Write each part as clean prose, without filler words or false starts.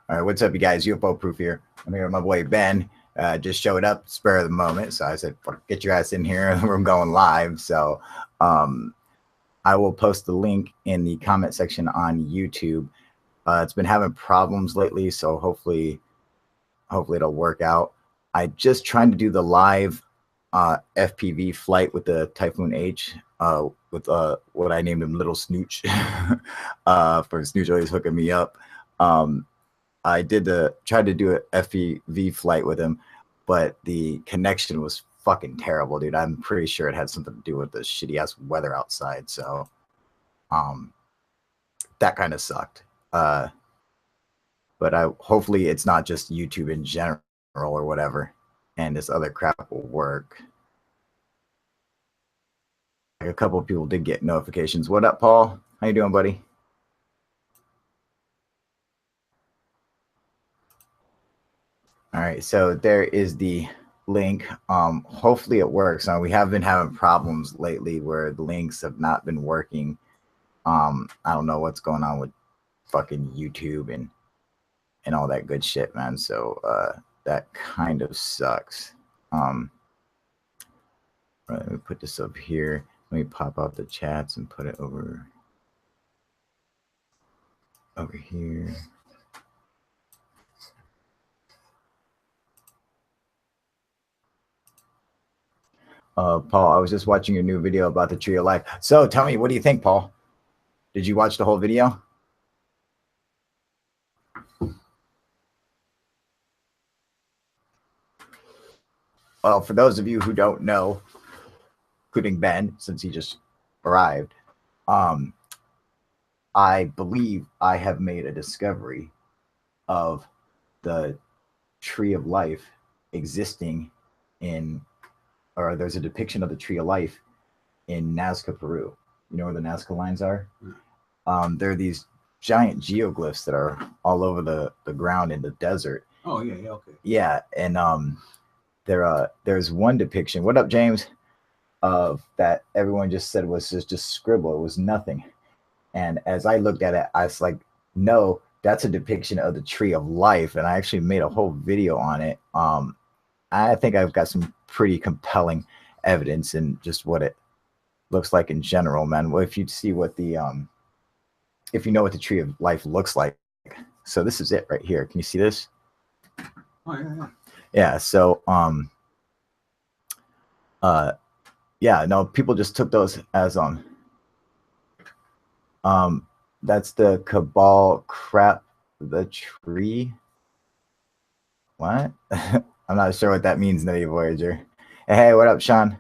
All right, what's up, you guys? UFO Proof here. I'm here with my boy Ben. Just showed up, spur of the moment. So I said, get your ass in here. We're going live. So I will post the link in the comment section on YouTube. It's been having problems lately, so hopefully it'll work out. I just trying to do the live FPV flight with the Typhoon H with what I named him Little Snooch. For Snooch always hooking me up. I tried to do an FPV flight with him, but the connection was fucking terrible, dude. I'm pretty sure it had something to do with the shitty ass weather outside. So, that kind of sucked. But hopefully it's not just YouTube in general or whatever, and this other crap will work. Like a couple of people did get notifications. What up, Paul? How you doing, buddy? All right, so there is the link. Hopefully it works. We have been having problems lately where the links have not been working. I don't know what's going on with fucking YouTube and all that good shit, man. So that kind of sucks. Let me put this up here. Let me pop out the chats and put it over here. Paul, I was just watching your new video about the tree of life. So tell me, what do you think, Paul? Did you watch the whole video? Well, for those of you who don't know, including Ben, since he just arrived, I believe I have made a discovery of the tree of life existing in, or there's a depiction of the tree of life in Nazca, Peru. You know where the Nazca lines are? There are these giant geoglyphs that are all over the ground in the desert. Oh, yeah, okay. Yeah, and there's one depiction. What up, James? Of that everyone just said was just scribble. It was nothing. And as I looked at it, I was like, no, that's a depiction of the tree of life. And I actually made a whole video on it. I think I've got some pretty compelling evidence in just what it looks like in general, man. Well, if you see what the if you know what the tree of life looks like. So this is it right here. Can you see this? Oh, yeah. Yeah, so yeah, no, people just took those as that's the cabal crap the tree. What? I'm not sure what that means, Native Voyager. Hey, what up, Sean?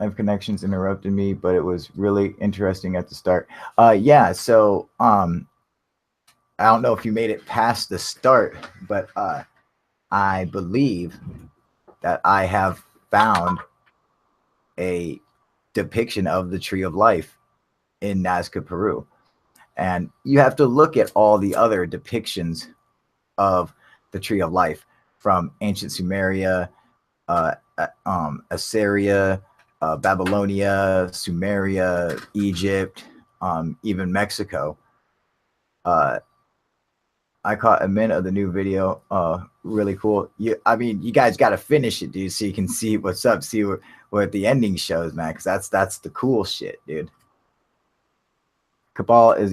Live connections interrupted me, but it was really interesting at the start. Yeah, so I don't know if you made it past the start, but I believe that I have found a depiction of the tree of life in Nazca, Peru. And you have to look at all the other depictions of the tree of life from ancient Sumeria, Assyria, Babylonia, Sumeria, Egypt, even Mexico. I caught a minute of the new video. Really cool. I mean, you guys got to finish it, dude, so you can see what's up, see what the ending shows, man, because that's the cool shit, dude. Cabal is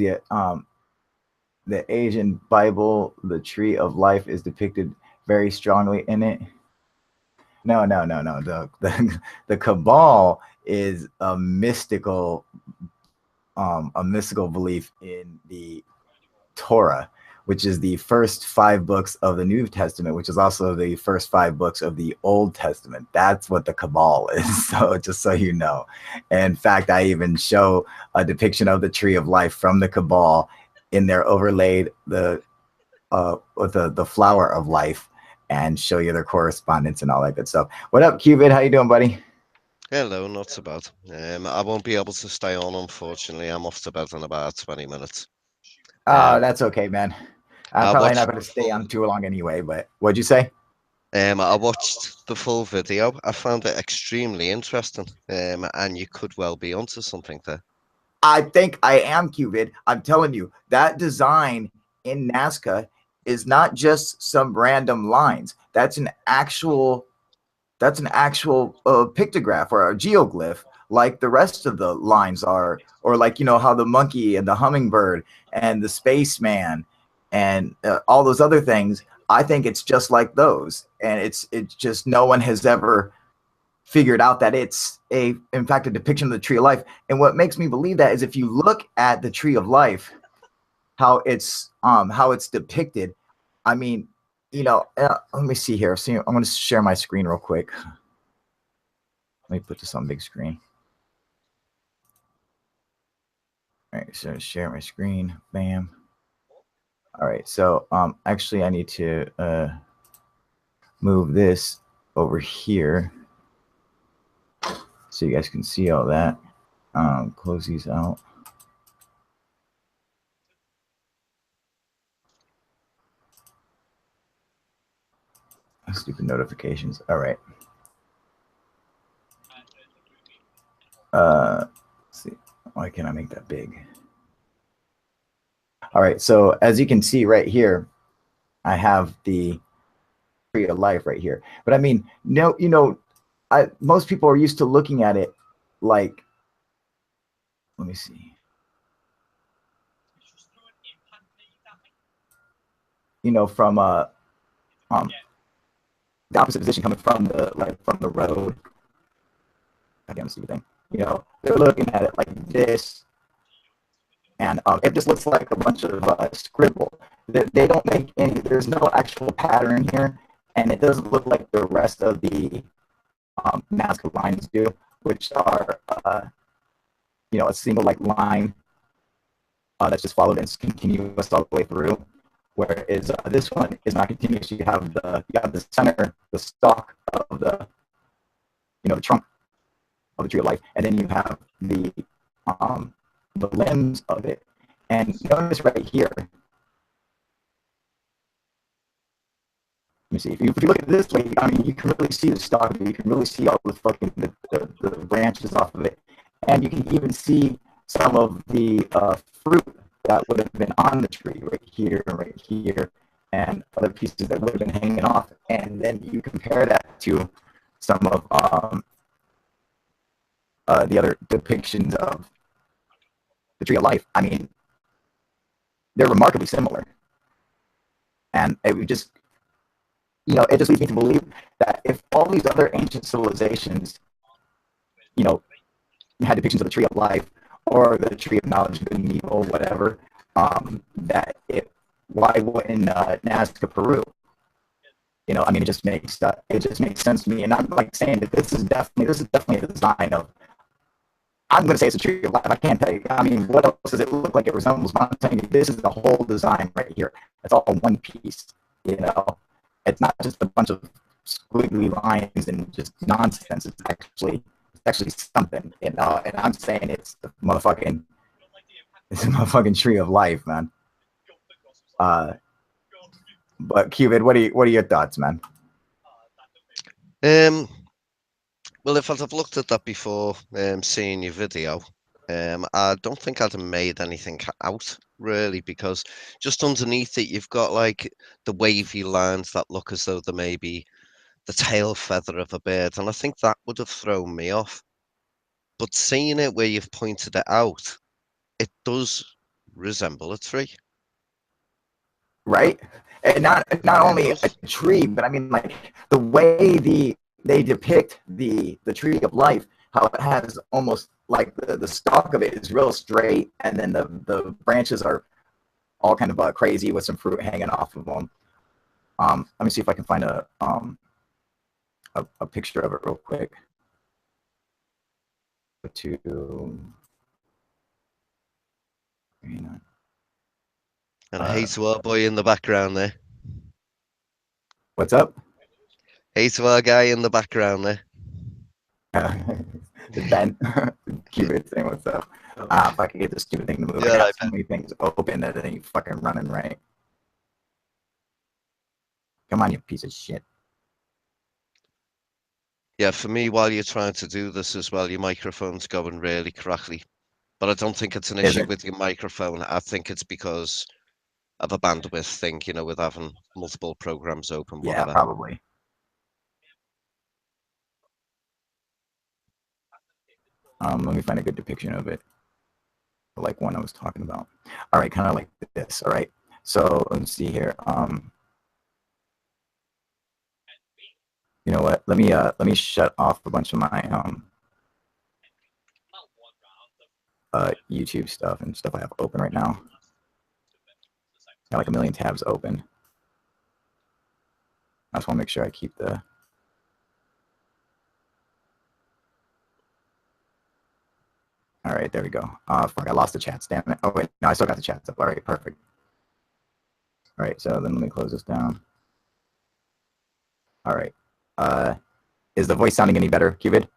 the Asian Bible. The tree of life is depicted very strongly in it. No. The Cabal is a mystical belief in the Torah, which is the first 5 books of the New Testament, which is also the first 5 books of the Old Testament. That's what the Cabal is. So just so you know. In fact, I even show a depiction of the tree of life from the Cabal in there, overlaid with the flower of life, and show you their correspondence and all that good stuff. What up, Cubid? How you doing, buddy? Hello, not so bad. I won't be able to stay on, unfortunately. I'm off to bed in about 20 minutes. Oh, that's okay, man. I'm probably not going to stay on too long anyway, but what'd you say? I watched the full video. I found it extremely interesting, and you could well be onto something there. I think I am Cupid. I'm telling you, that design in Nazca is not just some random lines. That's an actual pictograph or a geoglyph, like the rest of the lines are, or like how the monkey and the hummingbird and the spaceman and all those other things. I think it's just like those, and it's just no one has ever figured out that it's in fact a depiction of the tree of life. And what makes me believe that is if you look at the tree of life, how it's depicted. I mean, let me see here. See, I'm going to share my screen real quick. Let me put this on big screen. All right, so share my screen. Bam. All right, so actually I need to move this over here so you guys can see all that. Close these out. Stupid notifications. All right. Let's see. Why can't I make that big? All right. So as you can see right here, I have the tree of life right here. But I mean, no, most people are used to looking at it like, let me see. From the opposite position coming from the road. Goddamn stupid thing. They're looking at it like this, and it just looks like a bunch of scribble. They don't make any. There's no actual pattern here, and it doesn't look like the rest of the Nazca lines do, which are a single like line that's just followed and continuous all the way through. Whereas this one is not continuous. You have the center, the stalk of the trunk of the tree of life, and then you have the limbs of it. And notice right here. Let me see. If you look at this way, I mean, you can really see the stalk of it. You can really see all the fucking the branches off of it, and you can even see some of the fruit that would have been on the tree right here, and other pieces that would have been hanging off. And then you compare that to some of the other depictions of the tree of life. I mean, they're remarkably similar, and it would just it just leads me to believe that if all these other ancient civilizations had depictions of the tree of life or the tree of knowledge of good and evil, whatever, why wouldn't Nazca, Peru? I mean, it just makes sense to me. And I'm like saying that this is definitely a design of. I'm going to say it's a tree of life. I can't tell you. I mean, what else does it look like it resembles? But I'm telling you, this is the whole design right here. It's all one piece. It's not just a bunch of squiggly lines and just nonsense. It's actually something. And I'm saying it's a motherfucking tree of life, man. But Cupid, what are your thoughts, man? Well, if I'd have looked at that before seeing your video, I don't think I'd have made anything out really, because just underneath it you've got like the wavy lines that look as though they're maybe the tail feather of a bird, and I think that would have thrown me off. But seeing it where you've pointed it out, it does resemble a tree. Right? And not only a tree, but I mean like the way they depict the tree of life, how it has almost like the stalk of it is real straight, and then the branches are all kind of crazy with some fruit hanging off of them. Let me see if I can find a picture of it real quick. And hey to our boy in the background there. What's up? Hey to our guy in the background there. Ben, Cupid saying what's up. If I could get this stupid thing to move, I got so many things open that it ain't fucking running right. Come on, you piece of shit. Yeah, for me, while you're trying to do this as well, your microphone's going really crackly. But I don't think it's an Is issue it? with your microphone. I think it's because of a bandwidth thing, you know, with having multiple programs open, Yeah, whatever. probably. Let me find a good depiction of it, like one I was talking about. All right, kind of like this. All right, so let's see here. You know what? Let me shut off a bunch of my YouTube stuff and stuff I have open right now. Got like a million tabs open. I just want to make sure I keep the. All right, there we go. Fuck, I lost the chats. Damn it. Oh wait, no, I still got the chats up. All right, perfect. All right, so then let me close this down. All right. Is the voice sounding any better, Cupid?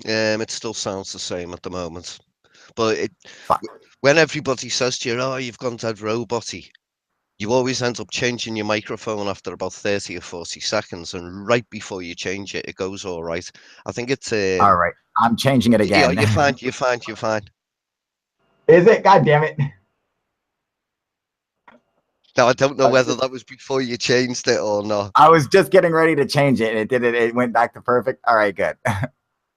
It still sounds the same at the moment. But Fuck. when everybody says to you, oh, you've gone dead roboty, you always end up changing your microphone after about 30 or 40 seconds, and right before you change it, it goes all right. I think it's All right, I'm changing it yeah, again. you're fine, you're fine, you're fine. Is it? God damn it. Now I don't know whether that was before you changed it or not. I was just getting ready to change it, and it did it. It went back to perfect. All right, good.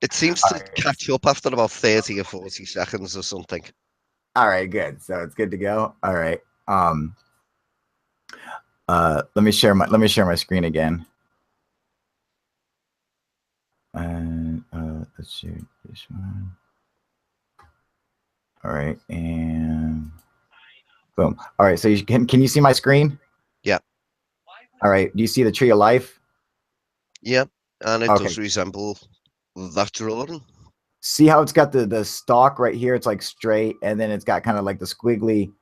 It seems All to right. catch up after about 30 or 40 seconds or something. All right, good. So it's good to go. All right. Let me share my screen again. And let's share this one. All right, and boom. All right, so can you see my screen? Yeah. All right. Do you see the tree of life? Yeah, and it Okay. does resemble that drawing. See how it's got the stalk right here? It's like straight, and then it's got kind of like the squiggly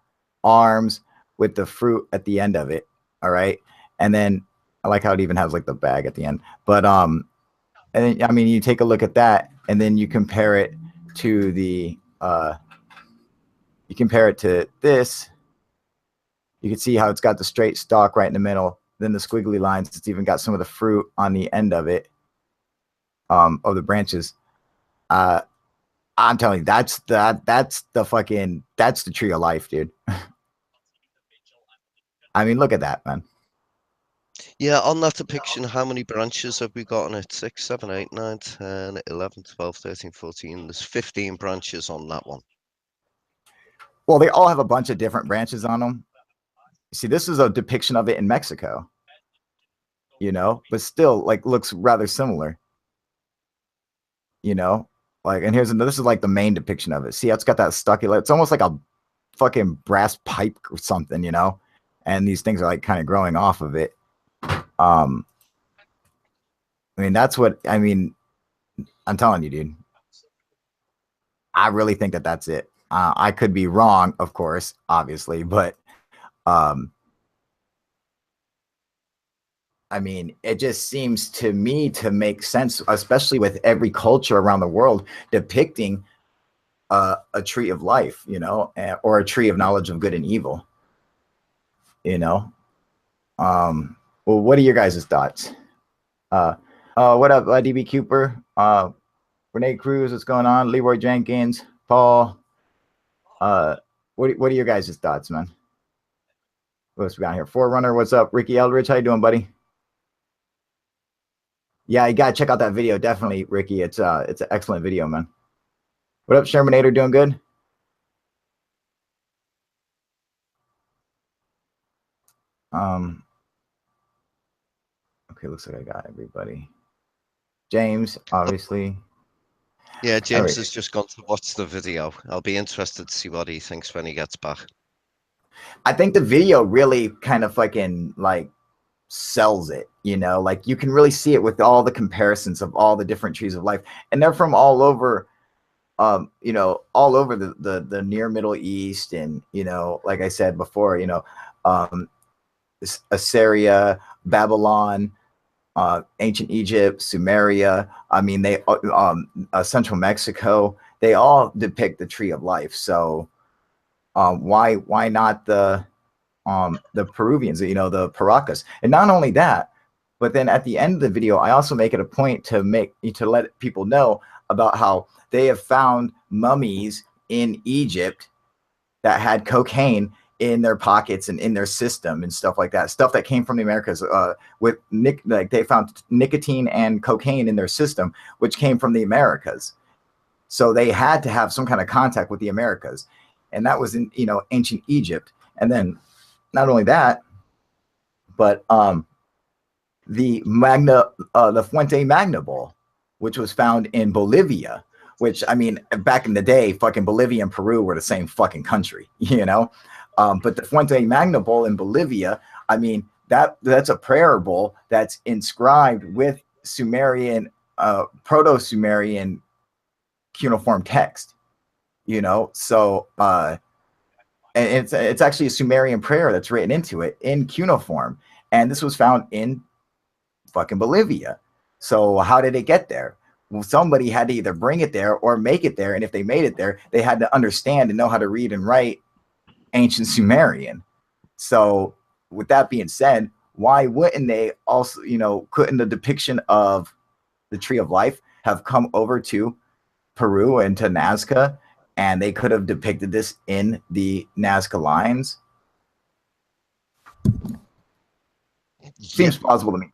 arms with the fruit at the end of it. All right, and then I like how it even has like the bag at the end. But and then, I mean, you take a look at that, and then you compare it to the you compare it to this. You can see how it's got the straight stalk right in the middle. Then the squiggly lines. It's even got some of the fruit on the end of it, of the branches. I'm telling you, that's the fucking, that's the tree of life, dude. I mean, look at that, man. Yeah, on that depiction, how many branches have we got on it? 6, 7, 8, 9, 10, 11, 12, 13, 14. There's 15 branches on that one. Well, they all have a bunch of different branches on them. See, this is a depiction of it in Mexico, you know, but still, like, looks rather similar, you know, like, and here's another, this is like the main depiction of it. See, it's got that stucky, it's almost like a fucking brass pipe or something, you know, and these things are like kind of growing off of it. I mean, that's what, I mean, I'm telling you, dude. I really think that that's it. I could be wrong, of course, obviously, but I mean, it just seems to me to make sense, especially with every culture around the world depicting a tree of life, you know, or a tree of knowledge of good and evil, you know. Well, what are your guys' thoughts? What up, DB Cooper? Renee Cruz, what's going on? Leroy Jenkins, Paul. What are your guys' thoughts, man? What else we got here? Forerunner, what's up? Ricky Eldridge, how you doing, buddy? Yeah, you gotta check out that video, definitely, Ricky. It's an excellent video, man. What up, Shermanator? Doing good? Okay, looks like I got everybody. James, obviously. Yeah, James right. has just gone to watch the video. I'll be interested to see what he thinks when he gets back. I think the video really kind of fucking like sells it, you know, like you can really see it with all the comparisons of all the different trees of life, and they're from all over, you know, all over the near Middle East, and you know, like I said before, you know, Assyria, Babylon, ancient Egypt, Sumeria. I mean, they central Mexico. They all depict the tree of life. So why not the Peruvians? You know, the Paracas. And not only that, but then at the end of the video, I also make it a point to let people know about how they have found mummies in Egypt that had cocaine in their pockets and in their system and stuff like that. Stuff that came from the Americas with like they found nicotine and cocaine in their system, which came from the Americas. So they had to have some kind of contact with the Americas, and that was in ancient Egypt. And then not only that, but the Fuente Magna Bowl, which was found in Bolivia, which, I mean, back in the day, fucking Bolivia and Peru were the same fucking country, but the Fuente Magna Bowl in Bolivia, I mean, that's a prayer bowl that's inscribed with Sumerian, Proto-Sumerian cuneiform text, so and it's actually a Sumerian prayer that's written into it in cuneiform, and this was found in fucking Bolivia. So how did it get there? Well, somebody had to either bring it there or make it there, and if they made it there, they had to understand and know how to read and write ancient Sumerian. So with that being said, why wouldn't they also, couldn't the depiction of the Tree of Life have come over to Peru and to Nazca, and they could have depicted this in the Nazca lines? Seems plausible to me.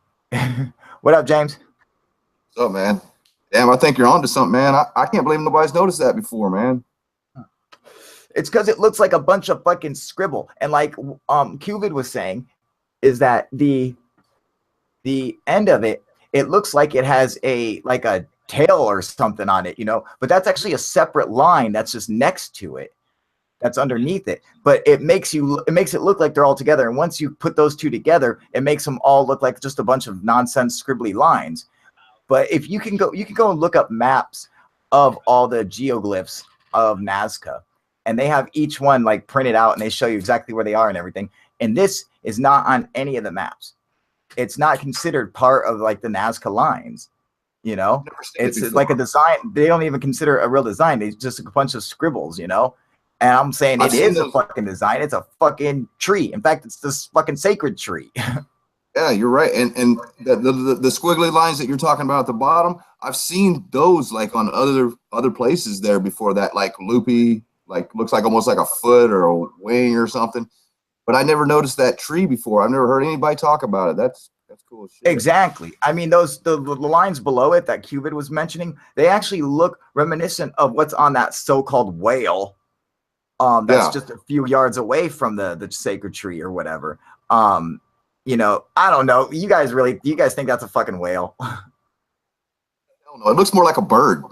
What up, James? What's up, man? Damn, I think you're onto something, man. I can't believe nobody's noticed that before, man. It's because it looks like a bunch of fucking scribble, and like Cuvid was saying, is that the end of it looks like it has a tail or something on it, but that's actually a separate line that's just next to it, that's underneath it. But it makes it look like they're all together, and once you put those two together, it makes them all look like just a bunch of nonsense scribbly lines. But if you can go and look up maps of all the geoglyphs of Nazca, and they have each one like printed out, and they show you exactly where they are and everything. And this is not on any of the maps. It's not considered part of like the Nazca lines. It's like a design. They don't even consider it a real design. It's just a bunch of scribbles, And I'm saying it is a fucking design. It's a fucking tree. In fact, it's this fucking sacred tree. Yeah, you're right. And the squiggly lines that you're talking about at the bottom, I've seen those like on other places there before, that like loopy, like looks like almost like a foot or a wing or something. But I never noticed that tree before. I've never heard anybody talk about it. That's cool as shit. Exactly. I mean, the lines below it that Cuvid was mentioning, they actually look reminiscent of what's on that so-called whale. That's just a few yards away from the sacred tree or whatever. I don't know. You guys think that's a fucking whale? I don't know. It looks more like a bird.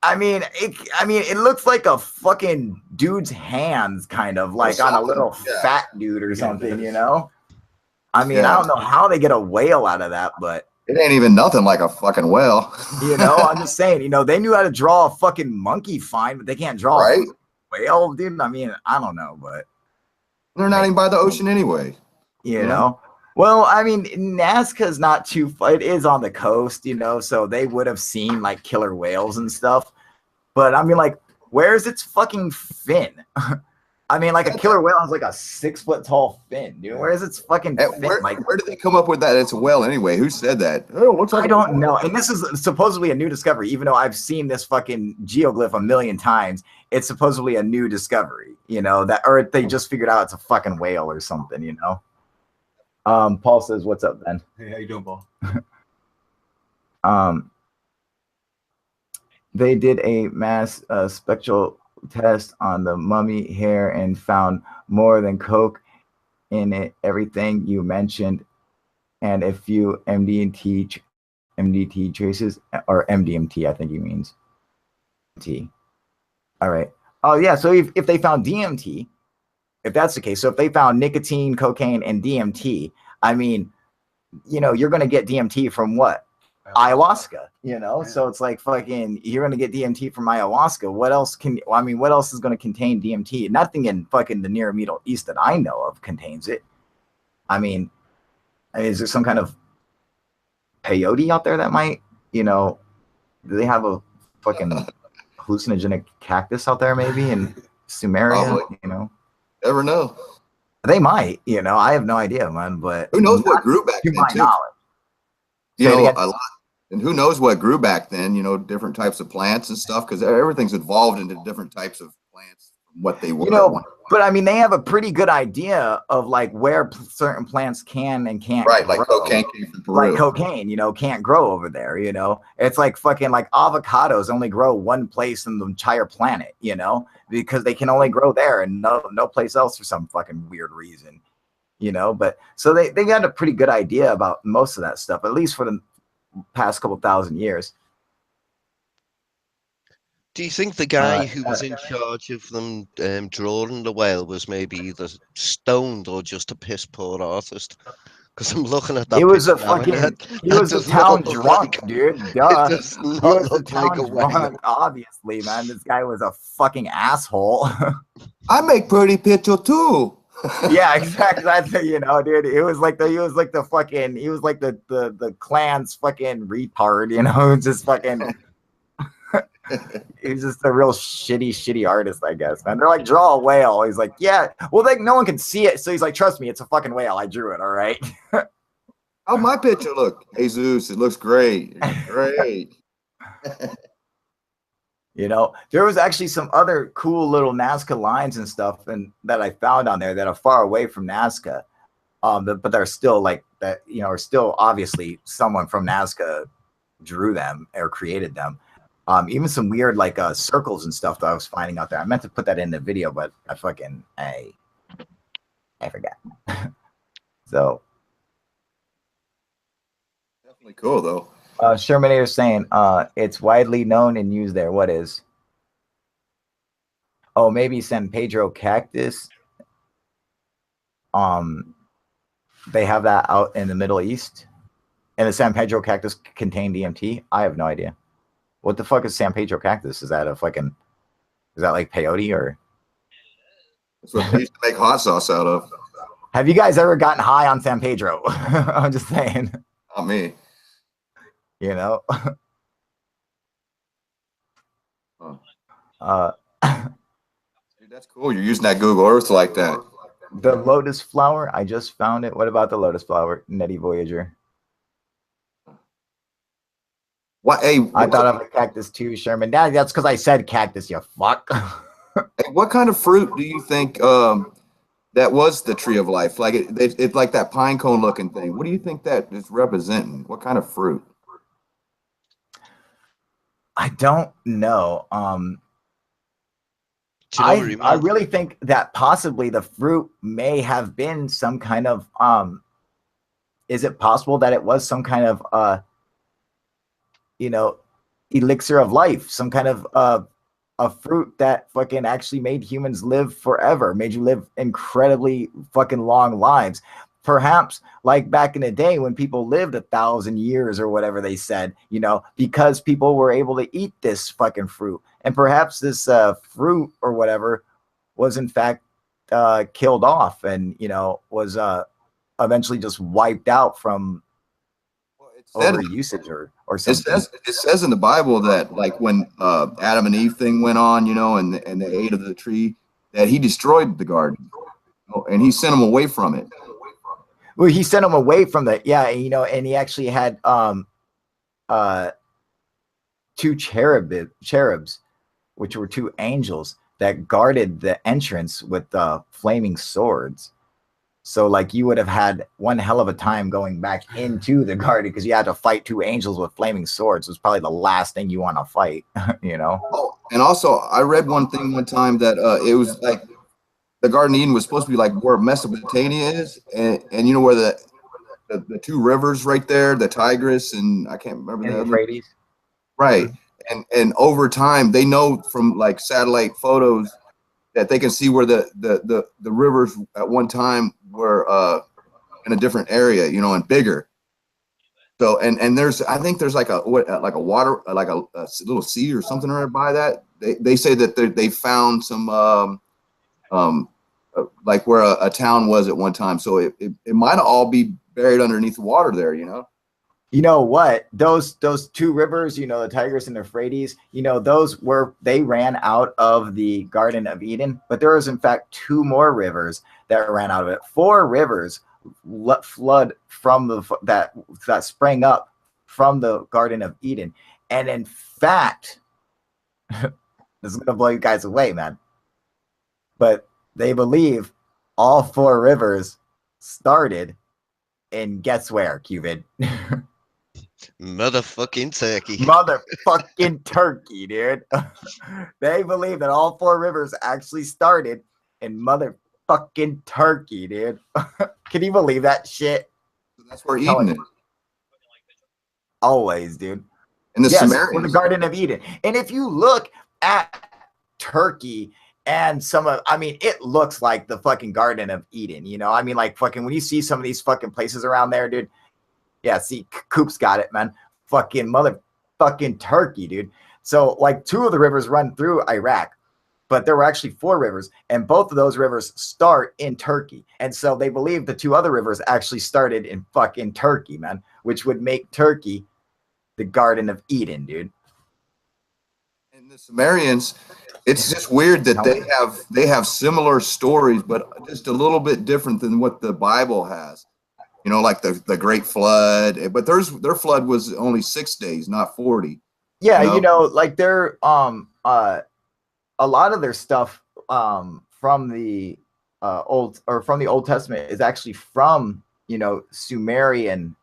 I mean, it looks like a fucking dude's hands, kind of like on a little fat dude or something, I mean, I don't know how they get a whale out of that, but it ain't even nothing like a fucking whale. I'm just saying, they knew how to draw a fucking monkey fine, but they can't draw a whale, dude. I mean, I don't know, but they're not even by the ocean anyway. Well, I mean, Nazca's not too far. It is on the coast, so they would have seen like killer whales and stuff. But I mean, like, where's its fucking fin? I mean, like a killer whale has like a 6 foot tall fin, dude. Where's its fucking fin? Where did they come up with that? It's a whale anyway. Who said that? Oh, looks like I don't know. And this is supposedly a new discovery, even though I've seen this fucking geoglyph a million times. It's supposedly a new discovery, or they just figured out it's a fucking whale or something, Paul says, "What's up, Ben?" Hey, how you doing, Paul? They did a mass spectral test on the mummy hair and found more than coke in it. Everything you mentioned, and a few MDT traces, or MDMT, I think he means. All right. Oh yeah. So if they found DMT. If that's the case, so if they found nicotine, cocaine, and DMT, I mean, you're going to get DMT from what? Ayahuasca, So it's like fucking, you're going to get DMT from ayahuasca. What else what else is going to contain DMT? Nothing in fucking the near Middle East that I know of contains it. I mean, is there some kind of peyote out there that might, do they have a fucking hallucinogenic cactus out there maybe in Sumeria, Never know. They might, I have no idea, man. But who knows what grew back then? To my knowledge, a lot. And who knows what grew back then? Different types of plants and stuff, because everything's evolved into different types of plants. plants from what they were. You know, but I mean, they have a pretty good idea of like where certain plants can and can't right, grow. like cocaine came from Peru. Like cocaine, you know, can't grow over there, you know. It's like fucking like avocados only grow one place in the entire planet, you know, because they can only grow there and no place else for some fucking weird reason, you know. But so they got a pretty good idea about most of that stuff, at least for the past couple thousand years. Do you think the guy who was in charge of them drawing the whale was maybe either stoned or just a piss poor artist? Because I'm looking at that. It was a picture now, and fucking. He was a town drunk, dude. Duh. It does He not was a look like town a whale. drunk, obviously, man. This guy was a fucking asshole. I make pretty picture too. Yeah, exactly. That's you know, dude. It was like he was like the clan's fucking retard, you know, just fucking. He's just a real shitty artist, I guess, man. They're like, draw a whale. He's like, yeah. Well, like no one can see it, so he's like, trust me, it's a fucking whale. I drew it. All right. How's my picture look? Jesus, it looks great. Great. You know, there was actually some other cool little Nazca lines and stuff and that I found on there that are far away from Nazca. But they're still like that, you know, are still obviously someone from Nazca drew them or created them. Even some weird like circles and stuff that I was finding out there. I meant to put that in the video, but I forgot. So Definitely cool though. Shermanator saying it's widely known and used there. What is? Oh, maybe San Pedro cactus. They have that out in the Middle East, and the San Pedro cactus contain DMT. I have no idea. What the fuck is San Pedro cactus? Is that like peyote or? That's what they used to make hot sauce out of. Have you guys ever gotten high on San Pedro? I'm just saying. Not me. You know. Dude, that's cool. You're using that Google Earth like that. The lotus flower. I just found it. What about the lotus flower, Netty Voyager? What? Hey, I thought of a cactus too, Sherman. That's because I said cactus. You fuck. Hey, what kind of fruit do you think that was the tree of life? Like it's like that pine cone looking thing. What do you think that is representing? What kind of fruit? I don't know. Do you know what you I mean? really think that possibly the fruit may have been some kind of is it possible that it was some kind of you know, elixir of life, some kind of a fruit that fucking actually made humans live forever, made you live incredibly fucking long lives. Perhaps like back in the day when people lived 1,000 years or whatever they said, you know, because people were able to eat this fucking fruit. And perhaps this fruit or whatever was in fact killed off and, you know, was eventually just wiped out from over usage or something. It says in the Bible that like when Adam and Eve thing went on, you know, and they ate of the tree, that he destroyed the garden, you know, and he sent them away from it. Well, he sent them away from the you know, and he actually had two cherubs, which were two angels that guarded the entrance with flaming swords. So like you would have had one hell of a time going back into the garden because you had to fight two angels with flaming swords. It was probably the last thing you want to fight, you know? Oh, and also I read one thing one time that it was like the Garden of Eden was supposed to be like where Mesopotamia is. And you know where the two rivers right there, the Tigris and I can't remember And the Euphrates. Right. And over time they know from like satellite photos that they can see where the rivers at one time were in a different area, you know, and bigger. So and there's I think there's like a water like a little sea or something right by that. They say that they found some like where a town was at one time. So it might all be buried underneath the water there, you know. You know what? Those two rivers, you know, the Tigris and the Euphrates, you know, they ran out of the Garden of Eden, but there was in fact two more rivers that ran out of it. 4 rivers flood from that sprang up from the Garden of Eden. And in fact, this is gonna blow you guys away, man. but they believe all 4 rivers started in, guess where, Cupid? Motherfucking Turkey. Motherfucking Turkey, dude. They believe that all 4 rivers actually started in motherfucking Turkey, dude. Can you believe that shit? So that's where Eden is. Always, dude. And the Yes, Sumerians. or the Garden of Eden. And if you look at Turkey and some of, I mean, it looks like the fucking Garden of Eden, you know? I mean, like fucking when you see some of these fucking places around there, dude. Yeah, see, Coop's got it, man. Fucking motherfucking Turkey, dude. So, like, 2 of the rivers run through Iraq, but there were actually 4 rivers, and both of those rivers start in Turkey. And so they believe the 2 other rivers actually started in fucking Turkey, man, which would make Turkey the Garden of Eden, dude. And the Sumerians, it's just weird that they have similar stories, but just a little bit different than what the Bible has. You know, like the Great Flood, but their flood was only 6 days, not 40. Yeah, you know, like they're a lot of their stuff from the Old Testament is actually from, you know, Sumerian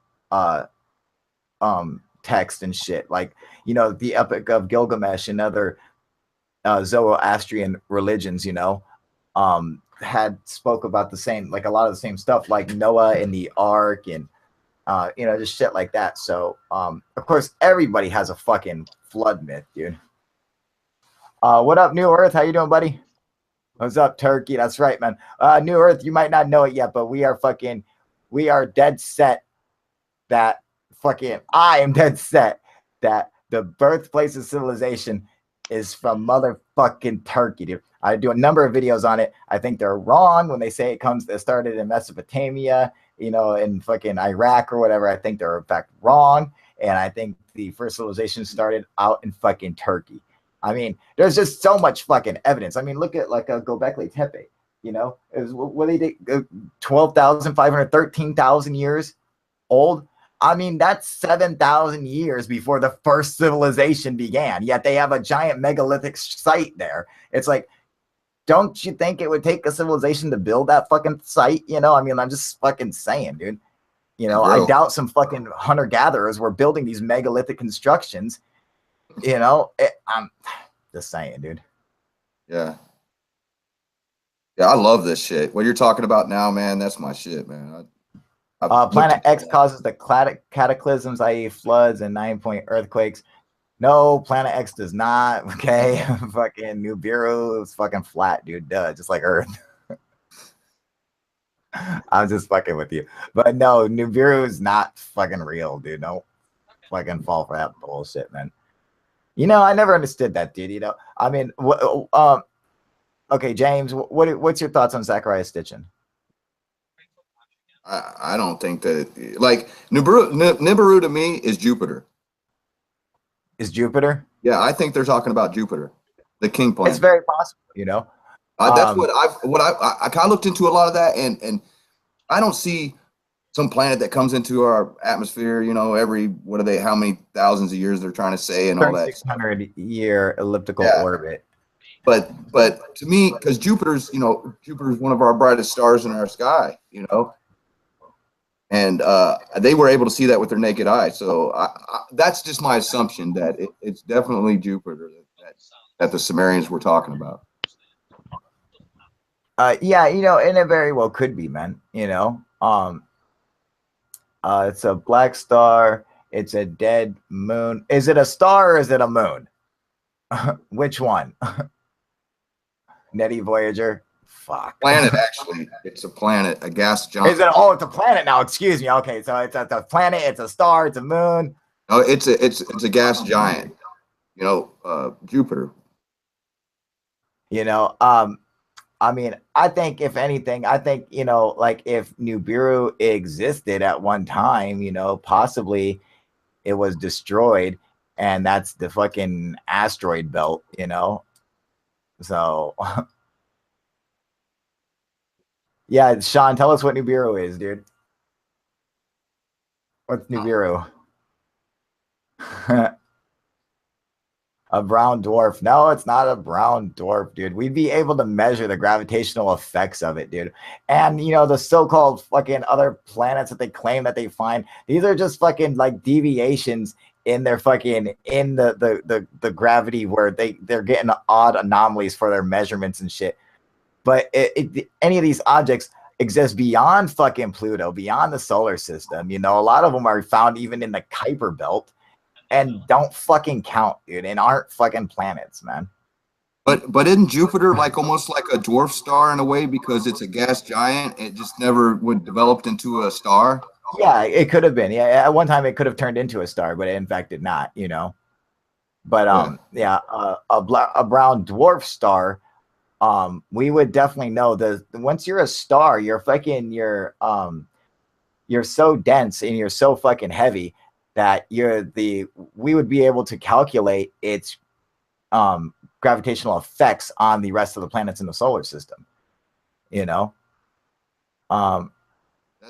text and shit, like, you know, the Epic of Gilgamesh and other Zoroastrian religions, you know, had spoke about the same, like a lot of the same stuff, like Noah and the Ark and you know, just shit like that. So of course everybody has a fucking flood myth, dude. What up, New Earth? How you doing, buddy? What's up, Turkey? That's right, man. New Earth, you might not know it yet, but we are dead set that I am dead set that the birthplace of civilization is from motherfucking Turkey, dude. I do a number of videos on it. I think they're wrong when they say it started in Mesopotamia, you know, in fucking Iraq or whatever. I think they're in fact wrong. And I think the first civilization started out in fucking Turkey. I mean, there's just so much fucking evidence. I mean, look at like a Göbekli Tepe, you know, it was, what they did, 12,500, 13,000 years old. I mean, that's 7,000 years before the first civilization began, yet they have a giant megalithic site there. It's like, don't you think it would take a civilization to build that fucking site? You know, I mean, I'm just fucking saying, dude. You know, I doubt some fucking hunter-gatherers were building these megalithic constructions. You know, I'm just saying, dude. Yeah. Yeah, I love this shit. What you're talking about now, man, that's my shit, man. Planet X causes the cataclysms, i.e. floods and 9-point earthquakes. No, Planet X does not. Okay. Fucking Nibiru is fucking flat, dude. Duh, just like Earth. I'm just fucking with you. But no, Nibiru is not fucking real, dude. Don't fucking fall for that bullshit, man. You know, I never understood that, dude. You know, I mean, okay, James, what's your thoughts on Zachariah Stitchin? I don't think that like Nibiru to me is Jupiter. Is Jupiter? Yeah, I think they're talking about Jupiter, the king planet. It's very possible, you know. That's what I kind of looked into a lot of that, and I don't see some planet that comes into our atmosphere, you know, how many thousands of years they're trying to say and all that. 600-year elliptical orbit. But to me, because Jupiter's one of our brightest stars in our sky, you know, and they were able to see that with their naked eye. So that's just my assumption that it's definitely Jupiter that the Sumerians were talking about. Yeah, you know, and it very well could be, man. You know, it's a black star. It's a dead moon. Is it a star or is it a moon? Which one? Nettie Voyager. Fuck. Planet, actually. It's a planet, a gas giant. Is it? Oh, it's a planet now. Excuse me. Okay, so it's a planet. It's a star. It's a moon. No, it's a gas giant. You know, Jupiter. You know, I mean, I think if anything, you know, like if Nibiru existed at one time, you know, possibly it was destroyed, and that's the fucking asteroid belt, you know. So. Yeah, Sean, tell us what Nibiru is, dude. What's Nibiru? A brown dwarf. No, it's not a brown dwarf, dude. We'd be able to measure the gravitational effects of it, dude. And you know, the so-called fucking other planets that they claim that they find, these are just fucking like deviations in their fucking in the gravity where they're getting odd anomalies for their measurements and shit. But any of these objects exist beyond fucking Pluto, beyond the solar system. You know, a lot of them are found even in the Kuiper Belt and don't fucking count, dude, and aren't fucking planets, man. But isn't Jupiter like almost like a dwarf star in a way because it's a gas giant? It just never would developed into a star. Yeah, it could have been. Yeah, at one time it could have turned into a star, but in fact did not. You know. But a brown dwarf star, we would definitely know once you're a star, you're so dense and you're so fucking heavy that we would be able to calculate its gravitational effects on the rest of the planets in the solar system. You know, that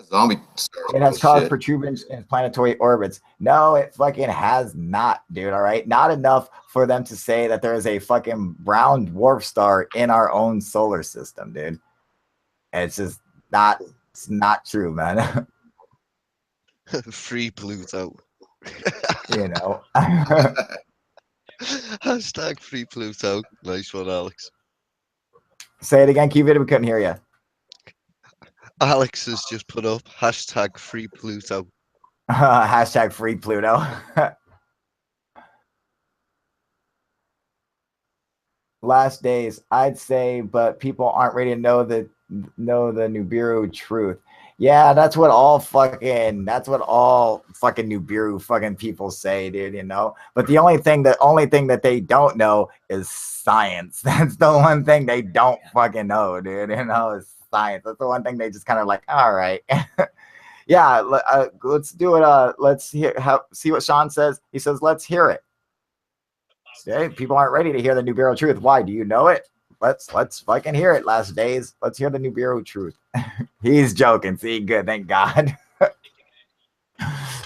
zombie star. it has caused protrusions in planetary orbits. No, it fucking has not, dude. All right, not enough for them to say that there is a fucking brown dwarf star in our own solar system, dude. It's just not. It's not true, man. Free Pluto. You know. Hashtag free Pluto. Nice one, Alex. Say it again, Cupid. We couldn't hear you. Alex has just put up hashtag free Pluto. Hashtag free Pluto. Last days, I'd say, but people aren't ready to know the Nibiru truth. Yeah, that's what all fucking Nibiru fucking people say, dude, you know. But the only thing that they don't know is science. That's the one thing they don't fucking know, dude, you know, is science. That's the one thing they just kind of like, all right. Yeah, let's do it. Let's see what Sean says. He says, let's hear it. Okay, people aren't ready to hear the Nibiru truth. Why? Do you know it? Let's fucking hear it. Last days. Let's hear the Nibiru truth. He's joking. See, good. Thank God.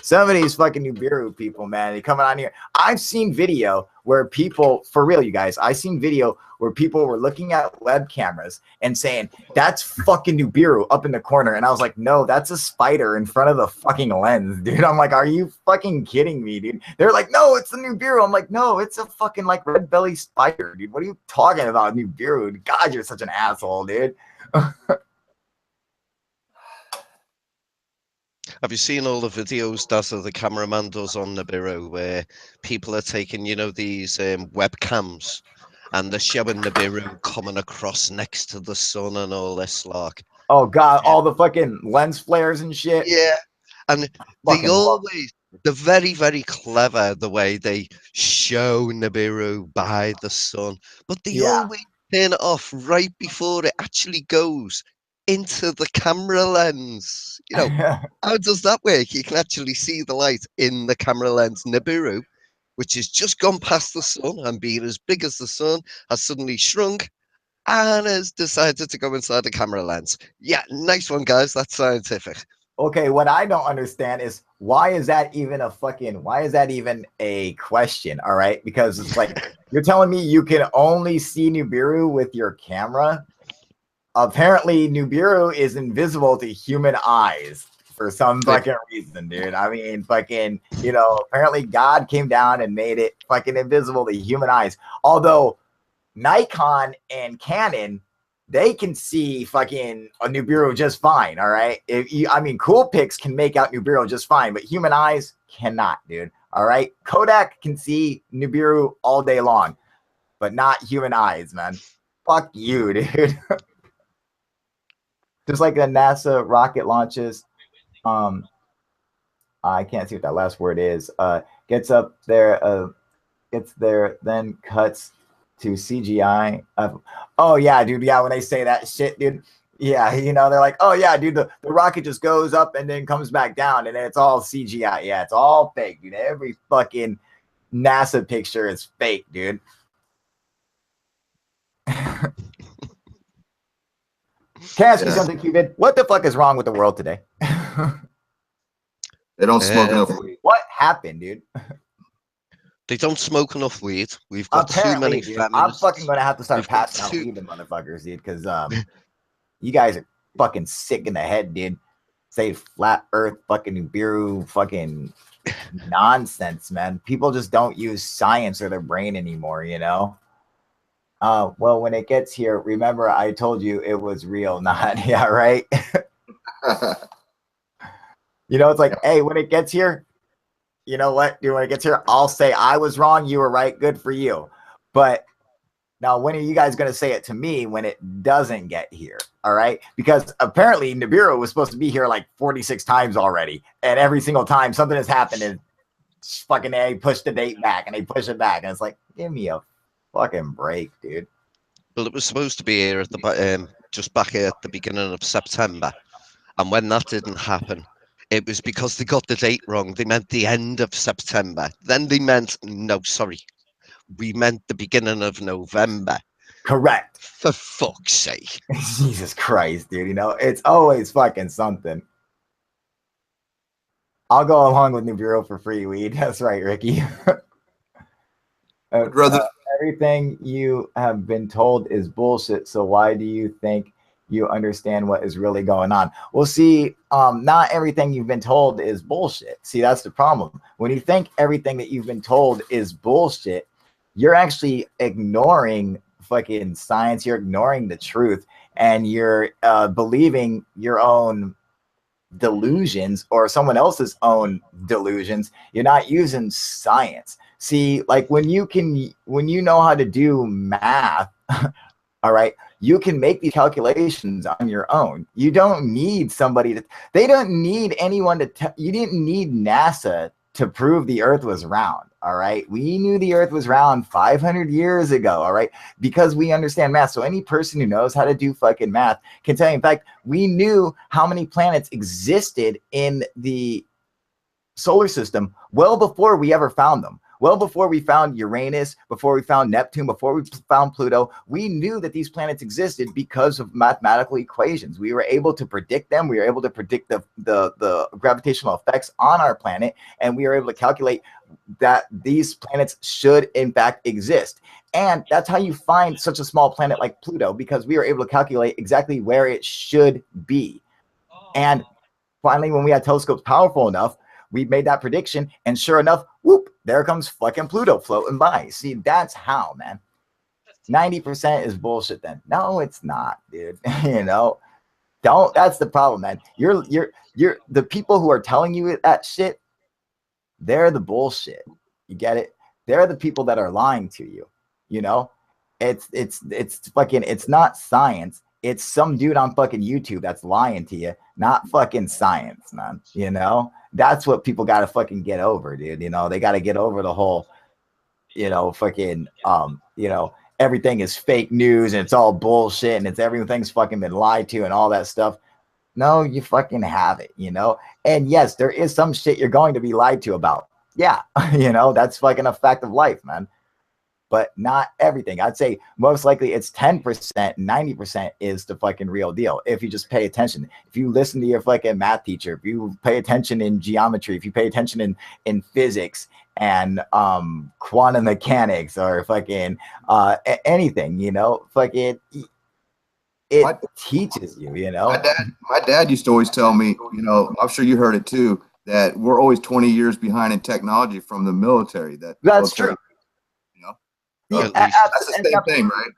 Some of these fucking Nibiru people, man, they coming on here. I've seen video where people, for real, you guys, I've seen video where people were looking at web cameras and saying, that's fucking Nibiru up in the corner. And I was like, no, that's a spider in front of the fucking lens, dude. I'm like, are you fucking kidding me, dude? They're like, no, it's the Nibiru. I'm like, no, it's a fucking like red belly spider, dude. What are you talking about, Nibiru? God, you're such an asshole, dude. Have you seen all the videos that the cameraman does on Nibiru where people are taking, you know, these webcams and they're showing Nibiru coming across next to the sun and all this like? Oh God, all the fucking lens flares and shit. Yeah, and they're very, very clever the way they show Nibiru by the sun, but they always turn it off right before it actually goes into the camera lens. You know, how does that work? You can actually see the light in the camera lens. Nibiru, which has just gone past the sun and being as big as the sun, has suddenly shrunk and has decided to go inside the camera lens. Yeah, nice one, guys. That's scientific. Okay, what I don't understand is why is that even a question? All right, because it's like you're telling me you can only see Nibiru with your camera. Apparently, Nibiru is invisible to human eyes for some fucking reason, dude. I mean, fucking, you know, apparently God came down and made it fucking invisible to human eyes. Although Nikon and Canon, they can see fucking a Nibiru just fine, all right? Cool pics can make out Nibiru just fine, but human eyes cannot, dude, all right? Kodak can see Nibiru all day long, but not human eyes, man. Fuck you, dude. Just like the NASA rocket launches, I can't see what that last word is, gets there, then cuts to CGI. Oh yeah, dude. Yeah, when they say that shit, dude. Yeah, you know, they're like, oh yeah, dude, the rocket just goes up and then comes back down and it's all CGI. Yeah, it's all fake, dude. Every fucking NASA picture is fake, dude. Can't ask you something, Cupid. What the fuck is wrong with the world today? They don't smoke enough weed. What happened, dude? They don't smoke enough weed. We've got too many Apparently, dude, I'm feminists. fucking gonna have to start We've got passing out too- weed to motherfuckers, dude, because you guys are fucking sick in the head, dude. Say flat earth fucking Nibiru fucking nonsense, man. People just don't use science or their brain anymore, you know? Well, when it gets here, remember I told you it was real, not yeah, right? You know, it's like, hey, when it gets here, you know what? When it gets here, I'll say I was wrong, you were right, good for you. But now, when are you guys going to say it to me when it doesn't get here? All right. Because apparently Nibiru was supposed to be here like 46 times already. And every single time something has happened and fucking they push the date back and they push it back. And it's like, give me a fucking break, dude. Well, it was supposed to be here at the just back at the beginning of September. And when that didn't happen, it was because they got the date wrong. They meant the end of September. Then they meant, no, sorry. We meant the beginning of November. Correct. For fuck's sake. Jesus Christ, dude. You know, it's always fucking something. I'll go along with Nibiru for free weed. That's right, Ricky. Everything you have been told is bullshit. So why do you think you understand what is really going on? Well, see, not everything you've been told is bullshit. See, that's the problem. When you think everything that you've been told is bullshit, you're actually ignoring fucking science. You're ignoring the truth, and you're believing your own delusions or someone else's own delusions. You're not using science. See, like when you know how to do math, all right, you can make these calculations on your own. You don't need somebody to, they don't need anyone to, you didn't need NASA to prove the earth was round. All right. We knew the earth was round 500 years ago. All right. Because we understand math. So any person who knows how to do fucking math can tell you, in fact, we knew how many planets existed in the solar system well before we ever found them. Well before we found Uranus, before we found Neptune, before we found Pluto, we knew that these planets existed because of mathematical equations. We were able to predict them. We were able to predict the gravitational effects on our planet, and we were able to calculate that these planets should in fact exist. And that's how you find such a small planet like Pluto, because we were able to calculate exactly where it should be. And finally, when we had telescopes powerful enough, we made that prediction, and sure enough, whoop, there comes fucking Pluto floating by. See, that's how, man. 90% is bullshit then. No, it's not, dude. You know, that's the problem, man. You're the people who are telling you that shit, they're the bullshit. You get it? They're the people that are lying to you. You know, it's fucking, it's not science. It's some dude on fucking YouTube that's lying to you, not fucking science, man. You know, that's what people got to fucking get over, dude. You know, they got to get over the whole, you know, fucking, you know, everything is fake news and it's all bullshit and it's everything's fucking been lied to and all that stuff. No, you fucking have it, you know? And yes, there is some shit you're going to be lied to about. Yeah. You know, that's fucking a fact of life, man. But not everything. I'd say most likely it's 10%, 90% is the fucking real deal. If you just pay attention, if you listen to your fucking math teacher, if you pay attention in geometry, if you pay attention in physics and quantum mechanics or fucking anything, you know, fucking it teaches you, you know. My dad used to always tell me, you know, I'm sure you heard it too, that we're always 20 years behind in technology from the military. That's true. Yeah, that's the same thing, right?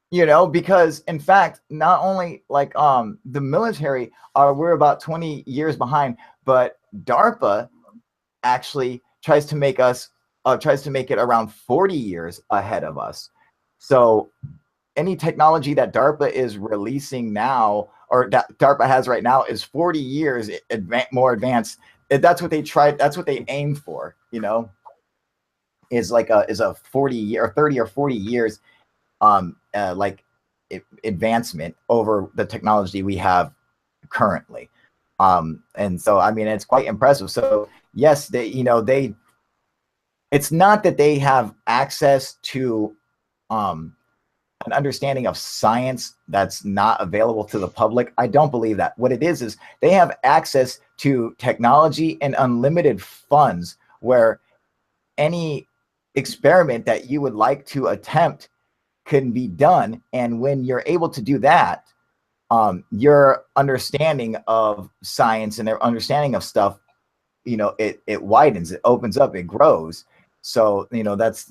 You know, because in fact, not only like the military we're about 20 years behind, but DARPA actually tries to make it around 40 years ahead of us. So any technology that DARPA is releasing now, or that DARPA has right now, is 40 years more advanced. That's what they tried. That's what they aim for, you know. Is a 40 year or 30 or 40 years like advancement over the technology we have currently. And so I mean it's quite impressive. So yes, it's not that they have access to an understanding of science that's not available to the public. I don't believe that. What it is they have access to technology and unlimited funds where any experiment that you would like to attempt can be done. And when you're able to do that, your understanding of science and their understanding of stuff, you know, it widens, it opens up, it grows. So, you know, that's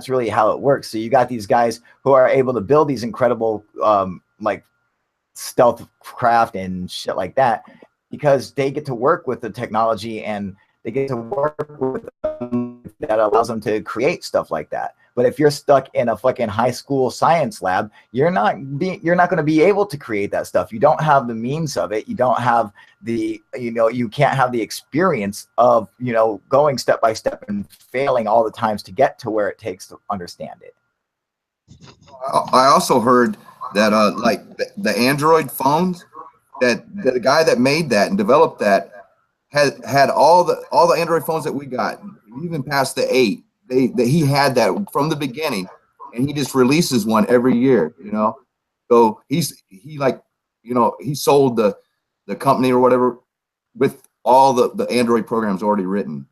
really how it works. So you got these guys who are able to build these incredible like stealth craft and shit like that, because they get to work with the technology and they get to work with that allows them to create stuff like that. But if you're stuck in a fucking high school science lab, you're not going to be able to create that stuff. You don't have the means of it. You don't have the, you know, you can't have the experience of, you know, going step by step and failing all the times to get to where it takes to understand it. I also heard that like the Android phones, that the guy that made that and developed that had all the Android phones that we got, even past the 8. He had that from the beginning, and he just releases one every year, you know. So he like, you know, he sold the company or whatever with all the Android programs already written.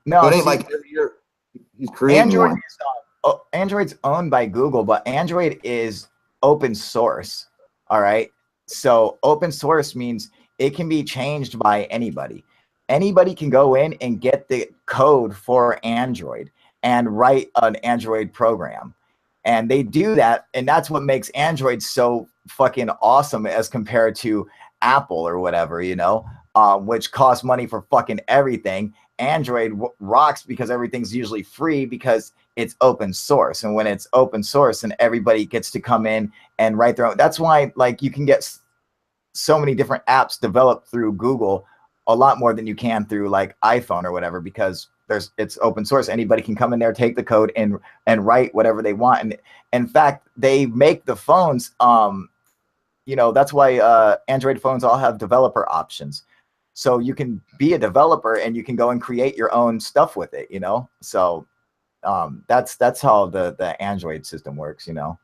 No, so it ain't like every year he's creating one. Android's owned by Google, but Android is open source. All right. So open source means it can be changed by anybody. Anybody can go in and get the code for Android and write an Android program. And they do that. And that's what makes Android so fucking awesome as compared to Apple or whatever, you know, which costs money for fucking everything. Android rocks because everything's usually free because it's open source. And when it's open source and everybody gets to come in and write their own, that's why like you can get so many different apps developed through Google, a lot more than you can through like iPhone or whatever, because it's open source. Anybody can come in there, take the code and write whatever they want. And in fact, they make the phones, you know, that's why Android phones all have developer options. So you can be a developer and you can go and create your own stuff with it, you know? So that's how the Android system works, you know?